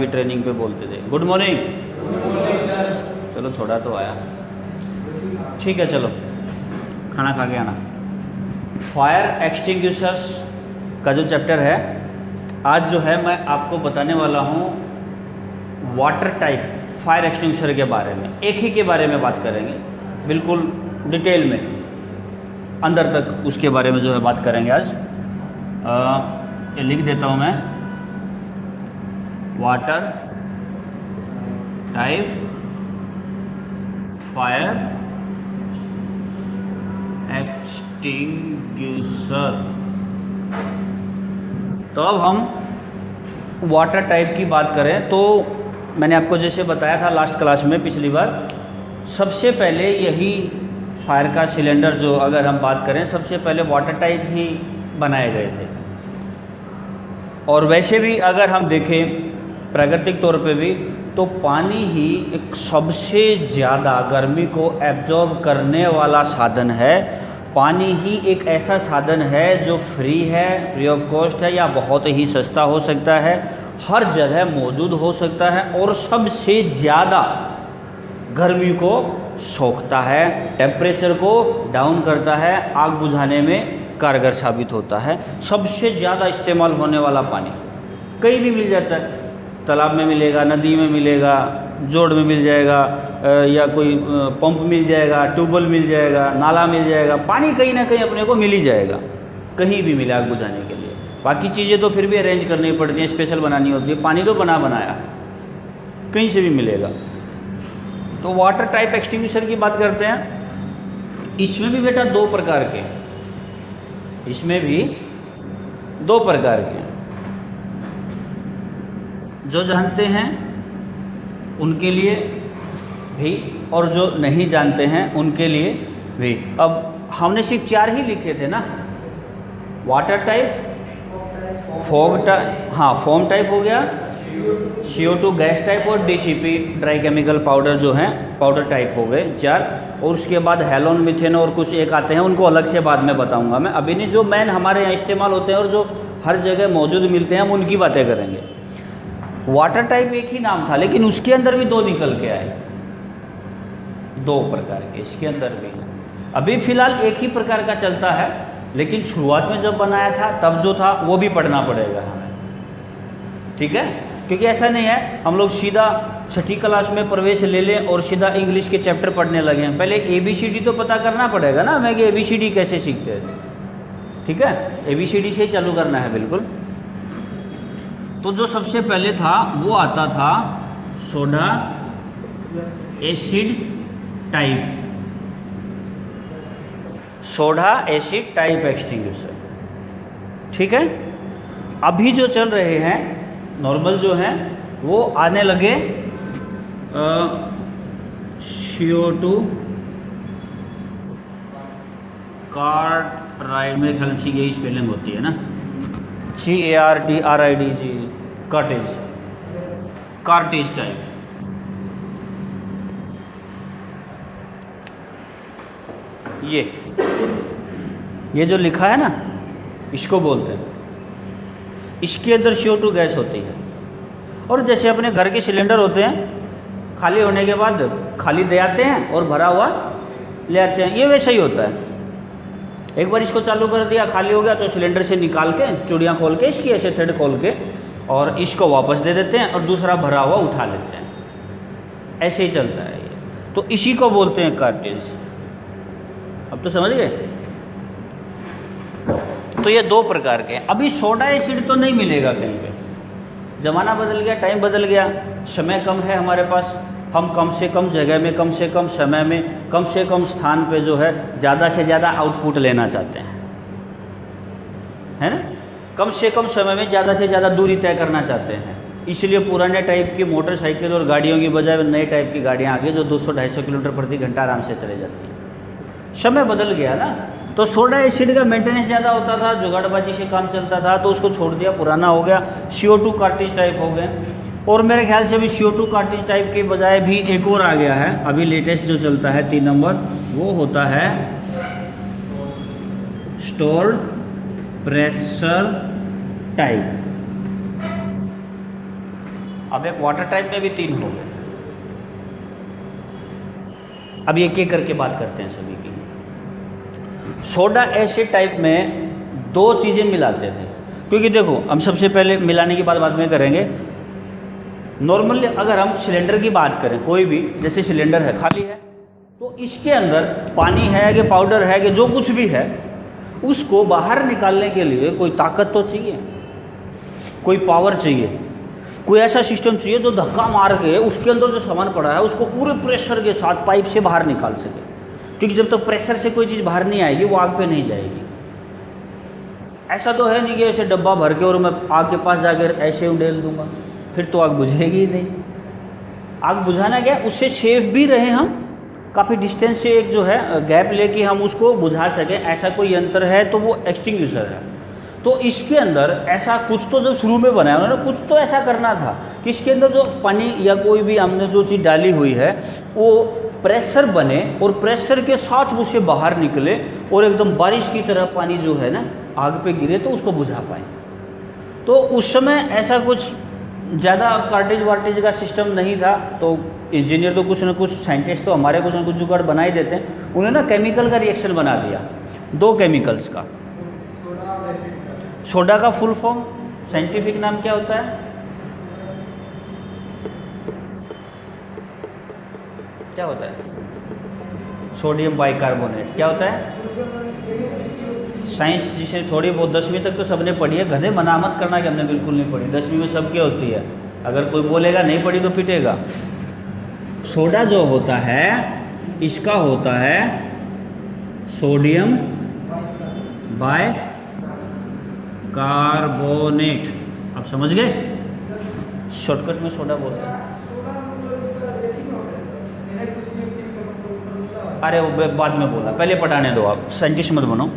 भी ट्रेनिंग पे बोलते थे गुड मॉर्निंग। चलो थोड़ा तो आया, ठीक है। चलो खाना खा के आना। फायर एक्सटिंग्विशर्स का जो चैप्टर है आज जो है मैं आपको बताने वाला हूँ वाटर टाइप फायर एक्सटिंग्विशर के बारे में। एक ही के बारे में बात करेंगे, बिल्कुल डिटेल में अंदर तक उसके बारे में जो है बात करेंगे आज। ये लिख देता हूँ मैं, वाटर टाइप फायर एक्सटिंग्विशर। तो अब हम वाटर टाइप की बात करें तो मैंने आपको जैसे बताया था लास्ट क्लास में पिछली बार, सबसे पहले यही फायर का सिलेंडर जो अगर हम बात करें सबसे पहले वाटर टाइप ही बनाए गए थे। और वैसे भी अगर हम देखें प्राकृतिक तौर पे भी तो पानी ही एक सबसे ज़्यादा गर्मी को एब्जॉर्ब करने वाला साधन है। पानी ही एक ऐसा साधन है जो फ्री है, फ्री ऑफ कॉस्ट है या बहुत ही सस्ता हो सकता है, हर जगह मौजूद हो सकता है और सबसे ज़्यादा गर्मी को सोखता है, टेम्परेचर को डाउन करता है, आग बुझाने में कारगर साबित होता है। सबसे ज़्यादा इस्तेमाल होने वाला पानी कहीं भी मिल जाता है, तालाब में मिलेगा, नदी में मिलेगा, जोड़ में मिल जाएगा, या कोई पंप मिल जाएगा, ट्यूबवेल मिल जाएगा, नाला मिल जाएगा, पानी कहीं ना कहीं अपने को मिल ही जाएगा, कहीं भी मिले आग बुझाने के लिए। बाकी चीज़ें तो फिर भी अरेंज करनी पड़ती हैं, स्पेशल बनानी होती है, पानी तो बनाया कहीं से भी मिलेगा। तो वाटर टाइप एक्सटिंग्विशर की बात करते हैं। इसमें भी बेटा दो प्रकार के, इसमें भी दो प्रकार के, जो जानते हैं उनके लिए भी और जो नहीं जानते हैं उनके लिए भी। अब हमने सिर्फ चार ही लिखे थे ना, वाटर टाइप, फॉग टाइप, हाँ फोम टाइप हो गया, CO2 गैस टाइप और DCP ड्राई केमिकल पाउडर जो हैं पाउडर टाइप हो गए चार। और उसके बाद हेलोन, मीथेन और कुछ एक आते हैं, उनको अलग से बाद में बताऊंगा मैं। अभी नहीं, जो मेन हमारे यहाँ इस्तेमाल होते हैं और जो हर जगह मौजूद मिलते हैं हम उनकी बातें करेंगे। वाटर टाइप एक ही नाम था लेकिन उसके अंदर भी दो निकल के आए, दो प्रकार के इसके अंदर भी। अभी फिलहाल एक ही प्रकार का चलता है लेकिन शुरुआत में जब बनाया था तब जो था वो भी पढ़ना पड़ेगा हमें, ठीक है। क्योंकि ऐसा नहीं है हम लोग सीधा छठी क्लास में प्रवेश ले लें और सीधा इंग्लिश के चैप्टर पढ़ने लगे हैं। पहले ABCD तो पता करना पड़ेगा ना हमें कि ABCD कैसे सीखते थे, ठीक है। ABCD से ही चालू करना है बिल्कुल। तो जो सबसे पहले था वो आता था soda acid type, soda acid type extinguisher, ठीक है। अभी जो चल रहे हैं नॉर्मल जो हैं वो आने लगे CO2 कार्टराइड, मेरे ख्याल से यही स्पेलिंग होती है ना, CARTRID जी, कार्टेज, कार्टेज टाइप। ये जो लिखा है ना इसको बोलते हैं, इसके अंदर CO2 गैस होती है। और जैसे अपने घर के सिलेंडर होते हैं, खाली होने के बाद खाली दे आते हैं और भरा हुआ ले आते हैं, ये वैसा ही होता है। एक बार इसको चालू कर दिया, खाली हो गया तो सिलेंडर से निकाल के चूड़ियाँ खोल के इसकी ऐसे थ्रेड खोल के और इसको वापस दे देते हैं और दूसरा भरा हुआ उठा लेते हैं, ऐसे ही चलता है ये। तो इसी को बोलते हैं कार्टेज। अब तो समझ गए। तो ये दो प्रकार के। अभी सोडा एसिड तो नहीं मिलेगा कहीं पे, ज़माना बदल गया, टाइम बदल गया, समय कम है हमारे पास, हम कम से कम जगह में, कम से कम समय में, कम से कम स्थान पे जो है ज़्यादा से ज़्यादा आउटपुट लेना चाहते हैं, है ना। कम से कम समय में ज़्यादा से ज़्यादा दूरी तय करना चाहते हैं, इसलिए पुराने टाइप की मोटरसाइकिल और गाड़ियों की बजाय नए टाइप की गाड़ियाँ आ गई जो 200-250 किलोमीटर प्रति घंटा आराम से चले जाती हैं। समय बदल गया ना। तो सोडा एसिड का मेंटेनेंस ज़्यादा होता था, जुगाड़बाजी से काम चलता था, तो उसको छोड़ दिया, पुराना हो गया, CO2 कार्टेज टाइप हो गए। और मेरे ख्याल से अभी CO2 कार्टेज टाइप के बजाय भी एक और आ गया है, अभी लेटेस्ट जो चलता है 3 नंबर, वो होता है स्टोर्ड प्रेशर टाइप। अब एक वाटर टाइप में भी 3 हो गए। अब एक एक करके बात करते हैं सभी की। सोडा एसिड टाइप में 2 चीज़ें मिलाते थे, क्योंकि देखो हम सबसे पहले मिलाने की बात बाद में करेंगे। नॉर्मली अगर हम सिलेंडर की बात करें, कोई भी जैसे सिलेंडर है खाली है, तो इसके अंदर पानी है कि पाउडर है कि जो कुछ भी है, उसको बाहर निकालने के लिए कोई ताकत तो चाहिए, कोई पावर चाहिए, कोई ऐसा सिस्टम चाहिए जो धक्का मार के उसके अंदर जो सामान पड़ा है उसको पूरे प्रेशर के साथ पाइप से बाहर निकाल सके। क्योंकि जब तक प्रेशर से कोई चीज़ बाहर नहीं आएगी वो आग पे नहीं जाएगी। ऐसा तो है नहीं कि ऐसे डब्बा भर के और मैं आग के पास जाकर ऐसे उड़ेल दूंगा, फिर तो आग बुझेगी ही नहीं। आग बुझाना क्या, उससे सेफ भी रहे हम, काफ़ी डिस्टेंस से एक जो है गैप लेके हम उसको बुझा सकें, ऐसा कोई यंत्र है तो वो एक्सटिंग्विशर है। तो इसके अंदर ऐसा कुछ तो जब शुरू में बनाया उन्होंने, कुछ तो ऐसा करना था कि इसके अंदर जो पानी या कोई भी हमने जो चीज़ डाली हुई है वो प्रेशर बने और प्रेशर के साथ उसे बाहर निकले और एकदम बारिश की तरह पानी जो है ना आग पे गिरे तो उसको बुझा पाए। तो उस समय ऐसा कुछ ज़्यादा कार्टेज वार्टेज का सिस्टम नहीं था, तो इंजीनियर तो कुछ ना कुछ, साइंटिस्ट तो हमारे कुछ ना कुछ जुगाड़ बना ही देते हैं। उन्होंने ना केमिकल का रिएक्शन बना दिया, 2 केमिकल्स का। सोडा का फुल फॉर्म साइंटिफिक नाम क्या होता है? क्या होता है? Sodium bicarbonate. क्या होता है? साइंस जिसे थोड़ी बहुत 10वीं तक तो सबने पढ़ी है, गधे मना मत करना कि हमने बिल्कुल नहीं पढ़ी। 10वीं में सबके होती है, अगर कोई बोलेगा नहीं पढ़ी तो पिटेगा। सोडा जो होता है इसका होता है सोडियम बाय कार्बोनेट। आप समझ गए? शॉर्टकट में सोडा बोलते हैं। अरे वो बाद में बोला, पहले पढ़ाने दो, आप साइंटिस्ट मत बनो।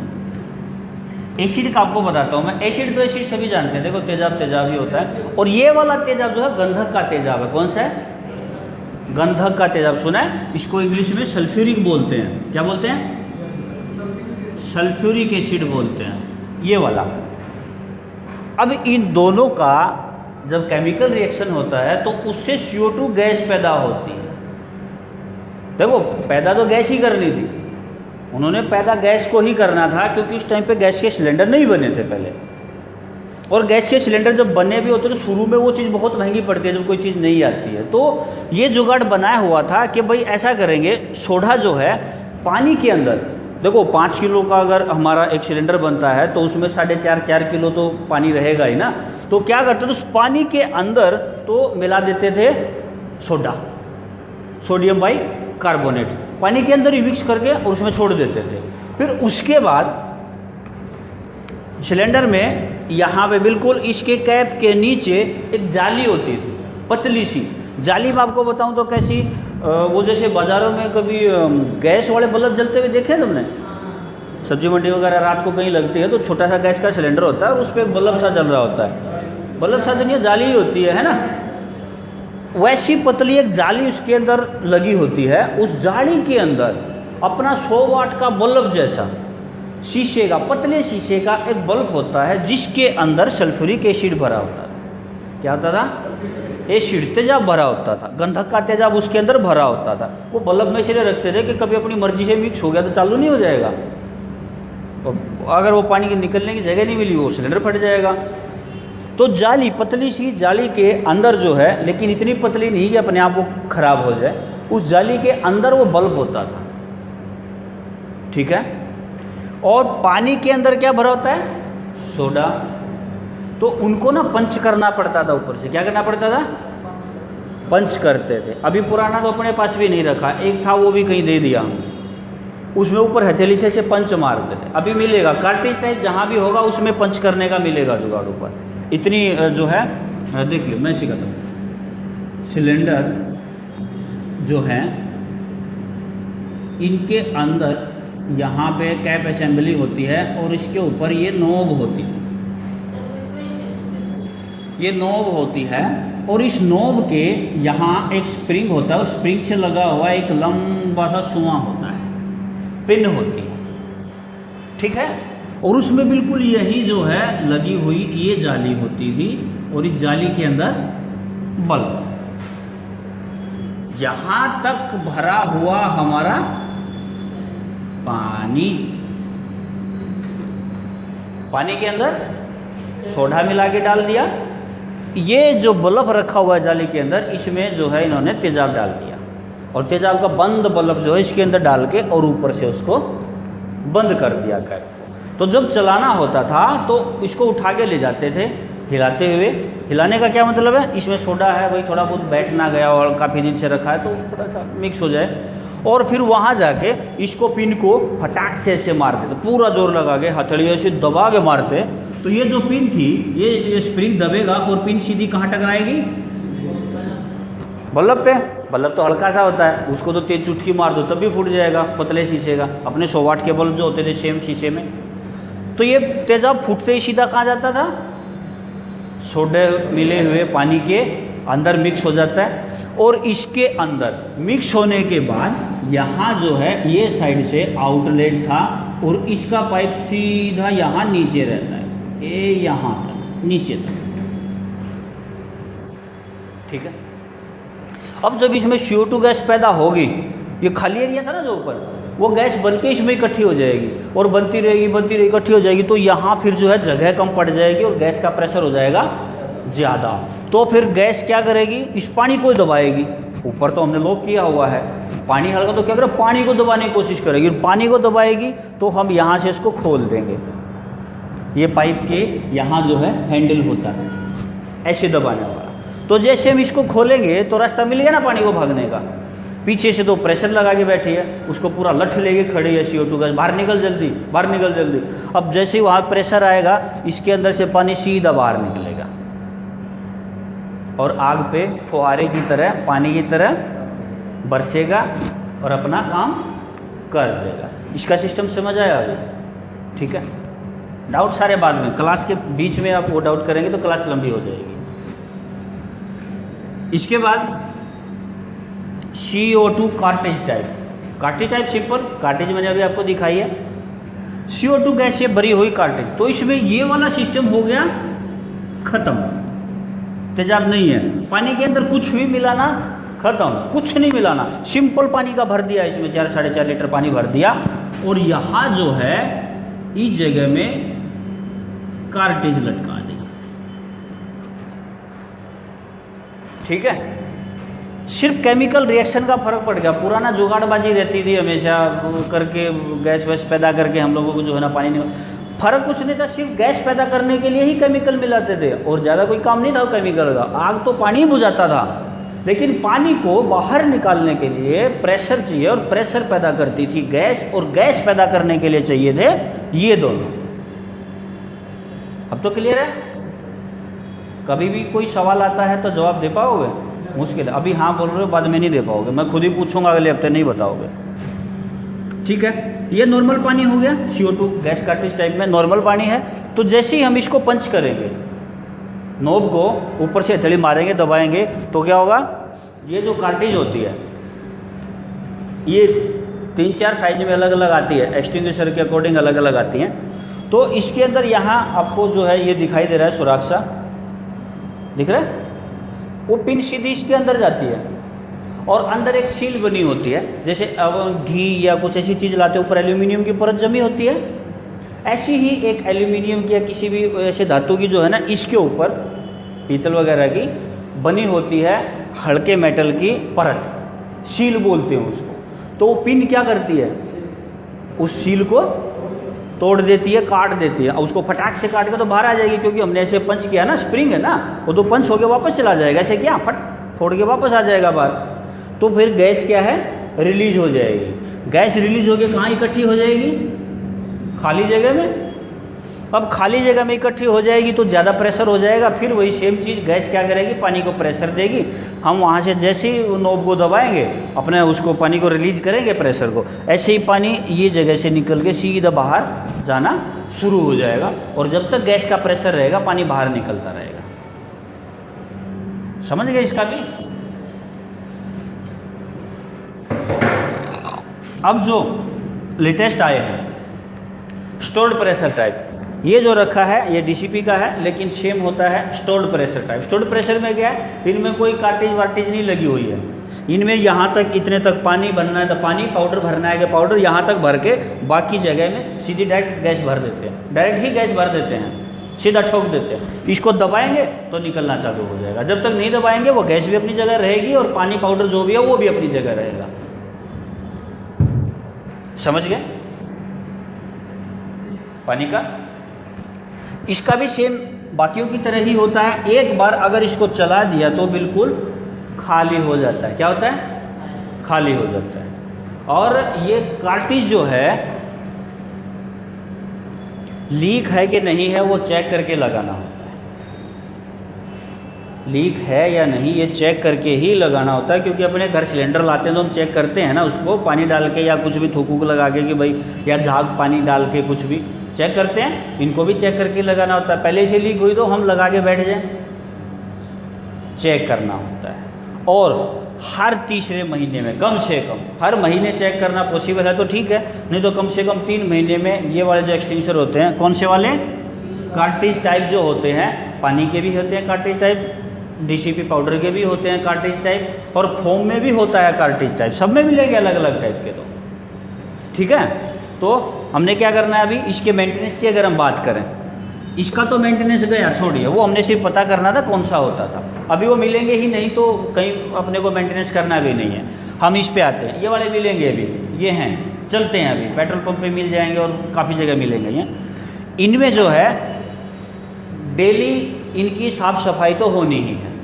एसिड का आपको बताता हूँ मैं। एसिड तो एसिड सभी जानते हैं, देखो तेजाब तेजाब ही होता है, और ये वाला तेजाब जो है गंधक का तेजाब है। कौन सा है? गंधक का तेजाब। सुना है? इसको इंग्लिश में सल्फ्यूरिक बोलते हैं। क्या बोलते हैं? सल्फ्यूरिक एसिड बोलते हैं, ये वाला। अब इन दोनों का जब केमिकल रिएक्शन होता है तो उससे CO2 गैस पैदा होती है। देखो पैदा तो गैस ही करनी थी, उन्होंने पैदा गैस को ही करना था, क्योंकि उस टाइम पे गैस के सिलेंडर नहीं बने थे पहले। और गैस के सिलेंडर जब बने भी होते तो शुरू में वो चीज़ बहुत महंगी पड़ती है जब कोई चीज़ नहीं आती है। तो ये जुगाड़ बनाया हुआ था कि भाई ऐसा करेंगे, सोडा जो है पानी के अंदर, देखो 5 किलो का अगर हमारा एक सिलेंडर बनता है तो उसमें 4.5-4 किलो तो पानी रहेगा ही ना। तो क्या करते थे, उस पानी के अंदर तो मिला देते थे सोडा, सोडियम बाई कार्बोनेट, पानी के अंदर ही मिक्स करके और उसमें छोड़ देते थे। फिर उसके बाद सिलेंडर में यहाँ पे बिल्कुल इसके कैप के नीचे एक जाली होती थी, पतली सी जाली। मैं आपको बताऊँ तो कैसी, वो जैसे बाज़ारों में कभी गैस वाले बल्ब जलते हुए देखे हैं तुमने? सब्जी मंडी वगैरह रात को कहीं लगती है तो छोटा सा गैस का सिलेंडर होता है और उस पर एक बल्ब सा जल रहा होता है। बल्ब सा नहीं, जाली ही होती है ना। वैसी पतली एक जाली उसके अंदर लगी होती है। उस जाली के अंदर अपना 100 वाट का बल्ब जैसा शीशे का, पतले शीशे का एक बल्ब होता है जिसके अंदर सल्फ्यूरिक एसिड भरा होता था। क्या होता था? एसिड, तेजाब भरा होता था, गंधक का तेजाब उसके अंदर भरा होता था। वो बल्ब में इसलिए रखते थे कि कभी अपनी मर्जी से मिक्स हो गया तो चालू नहीं हो जाएगा, तो अगर वो पानी की निकलने की जगह नहीं मिली वो सिलेंडर फट जाएगा। तो जाली, पतली सी जाली के अंदर जो है, लेकिन इतनी पतली नहीं कि अपने आप वो खराब हो जाए, उस जाली के अंदर वो बल्ब होता था। ठीक है? और पानी के अंदर क्या भरा होता है? सोडा। तो उनको ना पंच करना पड़ता था ऊपर से। क्या करना पड़ता था? पंच करते थे। अभी पुराना तो अपने पास भी नहीं रखा, एक था वो भी कहीं दे दिया, उसमें ऊपर हथेली से पंच मारते थे। अभी मिलेगा कार्टेज टाइप, जहाँ भी होगा उसमें पंच करने का मिलेगा जुगाड़ ऊपर। इतनी जो है, देखिए मैं सिखाता हूँ। सिलेंडर जो है इनके अंदर यहाँ पे कैप असेंबली होती है और इसके ऊपर ये नोब होती है, ये नोब होती है, और इस नोब के यहाँ एक स्प्रिंग होता है, उस स्प्रिंग से लगा हुआ एक लंबा सा सुआ होता है, पिन होती है। ठीक है? और उसमें बिल्कुल यही जो है लगी हुई ये जाली होती थी, और इस जाली के अंदर बल्ब, यहां तक भरा हुआ हमारा पानी, पानी के अंदर सोडा मिला के डाल दिया। ये जो बल्ब रखा हुआ है जाली के अंदर, इसमें जो है इन्होंने तेजाब डाल दिया और तेजाब का बंद बल्ब जो है इसके अंदर डाल के और ऊपर से उसको बंद कर दिया कैप को। तो जब चलाना होता था तो इसको उठा के ले जाते थे हिलाते हुए। हिलाने का क्या मतलब है, इसमें सोडा है भाई, थोड़ा बहुत बैठ ना गया और काफ़ी दिन से रखा है तो थोड़ा सा मिक्स हो जाए, और फिर वहाँ जाके इसको पिन को फटाक से ऐसे मारते थे, पूरा जोर लगा के हथेली ऐसे दबा के मारते। तो ये जो पिन थी ये स्प्रिंग दबेगा और पिन सीधी कहाँ टकराएगी, बल्ब पे। बल्ब तो हल्का सा होता है, उसको तो तेज चुटकी मार दो तब भी फूट जाएगा, पतले शीशे का, अपने 100 वाट के बल्ब जो होते थे सेम शीशे में। तो ये तेजाब फूटते ही सीधा कहाँ जाता था, सोडे मिले हुए पानी के अंदर मिक्स हो जाता है। और इसके अंदर मिक्स होने के बाद यहाँ जो है ये साइड से आउटलेट था और इसका पाइप सीधा यहाँ नीचे रहता है, ये यहाँ तक नीचे तक, ठीक है। अब जब इसमें CO2 गैस पैदा होगी, ये खाली एरिया था ना जो ऊपर, वो गैस बनके इसमें इकट्ठी हो जाएगी और बनती रहेगी इकट्ठी हो जाएगी। तो यहाँ फिर जो है जगह कम पड़ जाएगी और गैस का प्रेशर हो जाएगा ज़्यादा। तो फिर गैस क्या करेगी, इस पानी को दबाएगी। ऊपर तो हमने लॉक किया हुआ है, पानी हल्का, तो क्या करें, पानी को दबाने की कोशिश करेगी। पानी को दबाएगी तो हम यहाँ से इसको खोल देंगे। ये पाइप के यहाँ जो है हैंडल होता है ऐसे दबाने वाला। तो जैसे हम इसको खोलेंगे तो रास्ता मिल गया ना पानी को भागने का। पीछे से तो प्रेशर लगा के बैठी है, उसको पूरा लठ लेके खड़ी है CO2 गैस, बाहर निकल जल्दी, बाहर निकल जल्दी। अब जैसे ही वहाँ प्रेशर आएगा, इसके अंदर से पानी सीधा बाहर निकलेगा और आग पे फुहारे की तरह, पानी की तरह बरसेगा और अपना काम कर देगा। इसका सिस्टम समझ आया अभी, ठीक है। डाउट सारे बाद में, क्लास के बीच में आप वो डाउट करेंगे तो क्लास लंबी हो जाएगी। इसके बाद CO2 cartridge type. Cartridge type simple, cartridge मैंने अभी आपको दिखाई है। CO2 गैस से भरी हुई कार्टेज, तो इसमें ये वाला सिस्टम हो गया खत्म, तेजाब नहीं है, पानी के अंदर कुछ भी मिलाना खत्म, कुछ नहीं मिलाना, सिंपल पानी का भर दिया, इसमें 4-4.5 लीटर पानी भर दिया और यहाँ जो है इस जगह में कार्टेज लटका दी, ठीक है। सिर्फ केमिकल रिएक्शन का फर्क पड़ गया। पुराना जुगाड़बाजी रहती थी हमेशा करके, गैस वैस पैदा करके हम लोगों को जो है ना पानी नहीं, फर्क कुछ नहीं था, सिर्फ गैस पैदा करने के लिए ही केमिकल मिलाते थे और ज़्यादा कोई काम नहीं था केमिकल का। आग तो पानी बुझाता था, लेकिन पानी को बाहर निकालने के लिए प्रेशर चाहिए और प्रेशर पैदा करती थी गैस, और गैस पैदा करने के लिए चाहिए थे ये दोनों। अब तो क्लियर है। कभी भी कोई सवाल आता है तो जवाब दे पाओगे, मुश्किल है। अभी हाँ बोल रहे हो, बाद में नहीं दे पाओगे, मैं खुद ही पूछूंगा अगले हफ्ते, नहीं बताओगे, ठीक है। ये नॉर्मल पानी हो गया, CO2 गैस कार्टेज टाइप में नॉर्मल पानी है। तो जैसे ही हम इसको पंच करेंगे, नोब को ऊपर से हथेली मारेंगे, दबाएंगे, तो क्या होगा, ये जो कार्टेज होती है ये 3-4 साइज में अलग अलग आती है, एक्सटिंग्विशर के अकॉर्डिंग अलग अलग आती हैं। तो इसके अंदर यहाँ आपको जो है ये दिखाई दे रहा है सुराख सा, दिख रहा है, वो पिन सीधी इसके अंदर जाती है और अंदर एक सील बनी होती है। जैसे अब घी या कुछ ऐसी चीज़ लाते हैं, ऊपर एल्यूमिनियम की परत जमी होती है, ऐसी ही एक एल्यूमिनियम की या किसी भी ऐसे धातु की जो है ना, इसके ऊपर पीतल वगैरह की बनी होती है हल्के मेटल की परत, सील बोलते हैं उसको। तो वो पिन क्या करती है, उस सील को तोड़ देती है, काट देती है, और उसको फटाक से काट के तो बाहर आ जाएगी, क्योंकि हमने ऐसे पंच किया ना, स्प्रिंग है ना, वो तो पंच होके वापस चला जाएगा, ऐसे क्या फट फोड़ के वापस आ जाएगा बाहर। तो फिर गैस क्या है, रिलीज हो जाएगी। गैस रिलीज होके कहाँ इकट्ठी हो जाएगी, खाली जगह में। अब खाली जगह में इकट्ठी हो जाएगी तो ज़्यादा प्रेशर हो जाएगा, फिर वही सेम चीज़ गैस क्या करेगी, पानी को प्रेशर देगी। हम वहाँ से जैसे ही नोब को दबाएंगे, अपने उसको पानी को रिलीज करेंगे प्रेशर को, ऐसे ही पानी ये जगह से निकल के सीधा बाहर जाना शुरू हो जाएगा, और जब तक गैस का प्रेशर रहेगा पानी बाहर निकलता रहेगा। समझ गए इसका भी। अब जो लेटेस्ट आए हैं स्टोर्ड प्रेशर टाइप, ये जो रखा है ये डीसीपी का है, लेकिन सेम होता है stored pressure type. Stored pressure में क्या है, इनमें कोई कार्टेज वार्टेज नहीं लगी हुई है। इनमें यहाँ तक इतने तक पानी भरना है तो पानी, पाउडर भरना है कि पाउडर, यहाँ तक भर के बाकी जगह में सीधी डायरेक्ट गैस भर देते हैं, डायरेक्ट ही गैस भर देते हैं, सीधा ठोक देते हैं। इसको दबाएंगे तो निकलना चालू हो जाएगा, जब तक नहीं दबाएंगे वो गैस भी अपनी जगह रहेगी और पानी पाउडर जो भी है वो भी अपनी जगह रहेगा। समझ गए पानी का? इसका भी सेम बाकियों की तरह ही होता है। एक बार अगर इसको चला दिया तो बिल्कुल खाली हो जाता है। क्या होता है? खाली हो जाता है। और ये कार्टिज जो है लीक है कि नहीं है वो चेक करके लगाना होता है। लीक है या नहीं ये चेक करके ही लगाना होता है, क्योंकि अपने घर सिलेंडर लाते हैं तो हम चेक करते हैं ना उसको, पानी डाल के या कुछ भी थूक लगा के कि भाई, या झाग पानी डाल के कुछ भी चेक करते हैं। इनको भी चेक करके लगाना होता है। पहले से लीक हुई तो हम लगा के बैठ जाएं, चेक करना होता है। और हर तीसरे महीने में कम से कम, हर महीने चेक करना पॉसिबल है तो ठीक है, नहीं तो कम से कम 3 महीने में ये वाले जो एक्सटिंग्विशर होते हैं, कौन से वाले? कार्ट्रिज टाइप जो होते हैं, पानी के भी होते हैं कार्ट्रिज टाइप, डीसीपी पाउडर के भी होते हैं कार्ट्रिज टाइप, और फोम में भी होता है कार्ट्रिज टाइप, सब में मिलेंगे अलग अलग टाइप के। तो ठीक है, तो हमने क्या करना है अभी, इसके मेंटेनेंस की अगर हम बात करें, इसका तो मेंटेनेंस गया छोड़िए, वो हमने सिर्फ पता करना था कौन सा होता था। अभी वो मिलेंगे ही नहीं तो कहीं अपने को मेंटेनेंस करना भी नहीं है। हम इस पे आते हैं, ये वाले मिलेंगे अभी, ये हैं, चलते हैं अभी पेट्रोल पंप पे मिल जाएंगे और काफ़ी जगह मिलेंगे ये। इनमें जो है डेली इनकी साफ़ सफाई तो होनी ही है।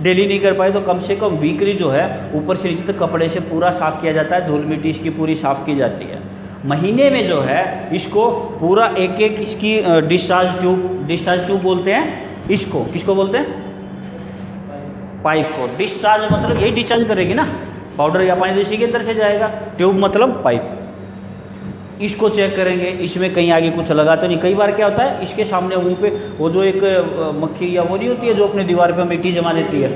डेली नहीं कर पाए तो कम से कम वीकली जो है ऊपर से नीचे तक कपड़े से पूरा साफ़ किया जाता है, धूल मिट्टी इसकी पूरी साफ़ की जाती है। महीने में जो है इसको पूरा एक एक इसकी डिस्चार्ज ट्यूब बोलते हैं इसको, किसको बोलते हैं? पाइप को। डिस्चार्ज मतलब यही डिस्चार्ज करेगी ना, पाउडर या पानी तो इसी के अंदर से जाएगा, ट्यूब मतलब पाइप। इसको चेक करेंगे, इसमें कहीं आगे कुछ लगा तो नहीं। कई बार क्या होता है, इसके सामने मुंह पे वो जो एक मक्खी या वो नहीं होती है जो अपने दीवार पे मिट्टी जमा लेती है,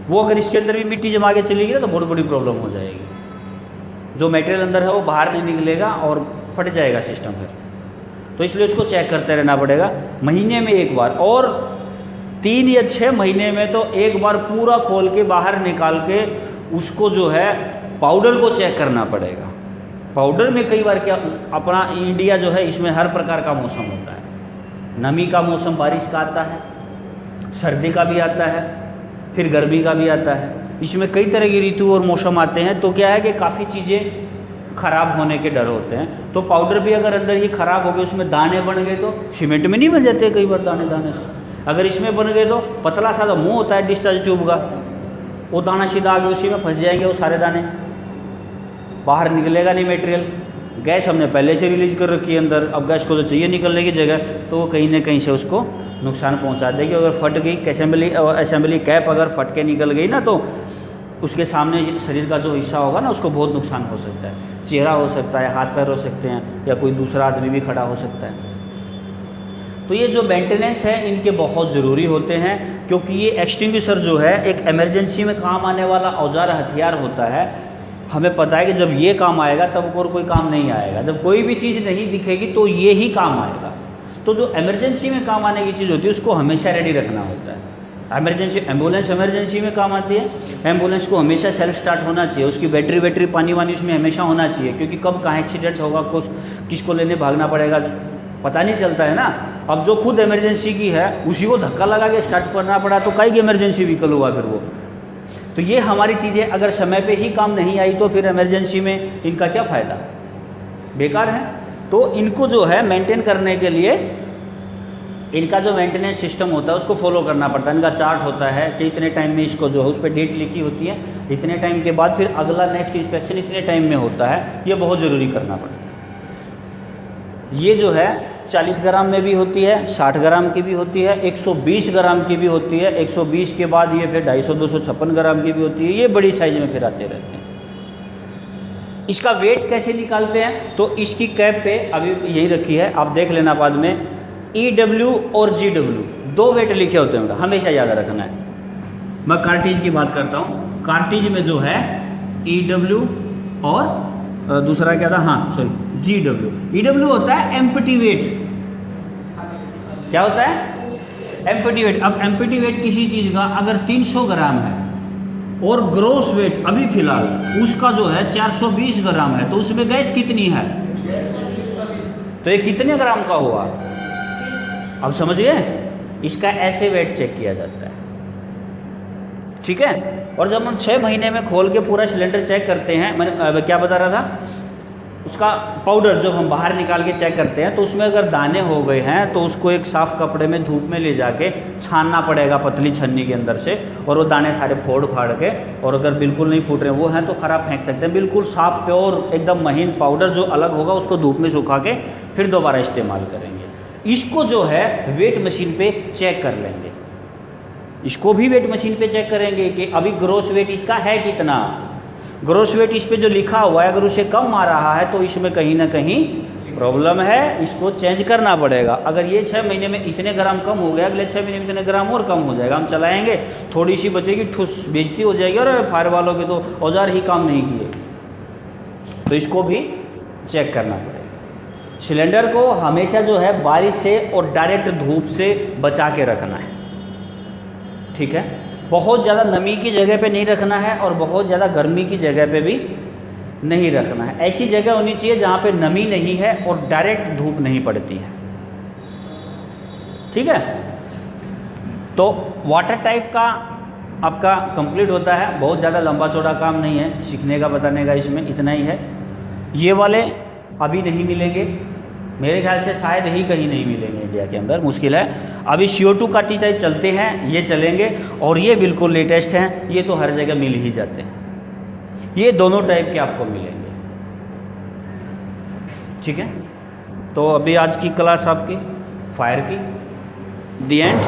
वो अगर इसके अंदर भी मिट्टी जमा के चली गई तो बहुत बड़ी प्रॉब्लम हो जाएगी। जो मटेरियल अंदर है वो बाहर नहीं निकलेगा और फट जाएगा सिस्टम फिर। तो इसलिए उसको चेक करते रहना पड़ेगा महीने में एक बार, और 3 या 6 महीने में तो एक बार पूरा खोल के बाहर निकाल के उसको जो है पाउडर को चेक करना पड़ेगा। पाउडर में कई बार क्या, अपना इंडिया जो है इसमें हर प्रकार का मौसम होता है। नमी का मौसम बारिश का आता है, सर्दी का भी आता है, फिर गर्मी का भी आता है। इसमें कई तरह की ऋतु और मौसम आते हैं। तो क्या है कि काफ़ी चीज़ें खराब होने के डर होते हैं। तो पाउडर भी अगर अंदर ही खराब हो गए, उसमें दाने बन गए, तो सीमेंट में नहीं बन जाते कई बार दाने दाने से। अगर इसमें बन गए तो पतला सा मुंह होता है डिस्चार्ज ट्यूब का, वो दाना सीधा आगे उसी में फंस जाएंगे, वो सारे दाने बाहर निकलेगा नहीं मटेरियल। गैस हमने पहले से रिलीज कर रखी है अंदर, अब गैस को तो चाहिए निकलने की जगह, तो वो कहीं ना कहीं से उसको नुकसान पहुंचा देगी। अगर फट गई असेंबली कैप अगर फट के निकल गई ना, तो उसके सामने शरीर का जो हिस्सा होगा ना उसको बहुत नुकसान हो सकता है। चेहरा हो सकता है, हाथ पैर हो सकते हैं, या कोई दूसरा आदमी भी खड़ा हो सकता है। तो ये जो मेंटेनेंस है इनके बहुत ज़रूरी होते हैं, क्योंकि ये एक्सटिंग्विशर जो है एक इमरजेंसी में काम आने वाला औजार हथियार होता है। हमें पता है कि जब ये काम आएगा तब और कोई काम नहीं आएगा। जब कोई भी चीज़ नहीं दिखेगी तो ये ही काम आएगा। तो जो इमरजेंसी में काम आने की चीज़ होती है उसको हमेशा रेडी रखना होता है। इमरजेंसी एम्बुलेंस इमरजेंसी में काम आती है। एम्बुलेंस को हमेशा सेल्फ स्टार्ट होना चाहिए, उसकी बैटरी पानी वानी उसमें हमेशा होना चाहिए, क्योंकि कब कहाँ एक्सीडेंट होगा, कुछ किसको लेने भागना पड़ेगा पता नहीं चलता है ना। अब जो खुद इमरजेंसी की है उसी को धक्का लगा के स्टार्ट करना पड़ा तो काहे की इमरजेंसी व्हीकल हुआ फिर वो। तो ये हमारी चीज़ें अगर समय पे ही काम नहीं आई तो फिर इमरजेंसी में इनका क्या फ़ायदा, बेकार है। तो इनको जो है मेंटेन करने के लिए इनका जो मेंटेनेंस सिस्टम होता है उसको फॉलो करना पड़ता है। इनका चार्ट होता है कि इतने टाइम में इसको जो है उस पर डेट लिखी होती है, इतने टाइम के बाद फिर अगला नेक्स्ट इंस्पेक्शन इतने टाइम में होता है। ये बहुत ज़रूरी करना पड़ता है। ये जो है 40 ग्राम में भी होती है, 60 ग्राम की भी होती है, 120 ग्राम की भी होती है। 120 के बाद ये फिर 250-256 ग्राम की भी होती है। ये बड़ी साइज में फिर आते रहते हैं। इसका वेट कैसे निकालते हैं, तो इसकी कैप पे अभी यही रखी है, आप देख लेना बाद में। EW और GW 2 वेट लिखे होते हैं, हमेशा याद रखना है। मैं कार्टिज की बात करता हूँ। कार्टिज में जो है EW और दूसरा क्या था, हाँ सॉरी GW। EW होता है एम्प्टी वेट। क्या होता है? Empty weight. अब एम्प्टी वेट किसी चीज़ का अगर 300 ग्राम है और ग्रोस वेट अभी फिलहाल उसका जो है 420 ग्राम है, तो उसमें गैस कितनी है? तो ये कितने ग्राम का हुआ? अब समझिए, इसका ऐसे वेट चेक किया जाता है, ठीक है। और जब हम 6 महीने में खोल के पूरा सिलेंडर चेक करते हैं, मैंने क्या बता रहा था, उसका पाउडर जब हम बाहर निकाल के चेक करते हैं तो उसमें अगर दाने हो गए हैं तो उसको एक साफ कपड़े में धूप में ले जाके छानना पड़ेगा पतली छन्नी के अंदर से, और वो दाने सारे फोड़ फाड़ के, और अगर बिल्कुल नहीं फूट रहे वो हैं तो ख़राब फेंक सकते हैं। बिल्कुल साफ प्योर एकदम महीन पाउडर जो अलग होगा उसको धूप में सुखा के फिर दोबारा इस्तेमाल करेंगे। इसको जो है वेट मशीन पे चेक कर लेंगे, इसको भी वेट मशीन पे चेक करेंगे कि अभी ग्रोस वेट इसका है कितना। ग्रोस वेट इस पे जो लिखा हुआ है अगर उसे कम आ रहा है तो इसमें कहीं ना कहीं प्रॉब्लम है, इसको चेंज करना पड़ेगा। अगर ये 6 महीने में इतने ग्राम कम हो गया, अगले 6 महीने में इतने ग्राम और कम हो जाएगा, हम चलाएंगे थोड़ी सी बचेगी, ठुस बेइज्जती हो जाएगी, और फायर वालों के तो औजार ही काम नहीं किए। तो इसको भी चेक करना पड़ेगा। सिलेंडर को हमेशा जो है बारिश से और डायरेक्ट धूप से बचा के रखना है, ठीक है। बहुत ज़्यादा नमी की जगह पे नहीं रखना है और बहुत ज़्यादा गर्मी की जगह पे भी नहीं रखना है। ऐसी जगह होनी चाहिए जहाँ पे नमी नहीं है और डायरेक्ट धूप नहीं पड़ती है, ठीक है। तो वाटर टाइप का आपका कंप्लीट होता है, बहुत ज़्यादा लंबा चौड़ा काम नहीं है सीखने का, बताने का, इसमें इतना ही है। ये वाले अभी नहीं मिलेंगे मेरे ख्याल से, शायद ही कहीं नहीं मिलेंगे इंडिया के अंदर, मुश्किल है। अभी CO2 का टी टाइप चलते हैं, ये चलेंगे, और ये बिल्कुल लेटेस्ट हैं, ये तो हर जगह मिल ही जाते हैं। ये दोनों टाइप के आपको मिलेंगे, ठीक है। तो अभी आज की क्लास आपकी फायर की दी एंड।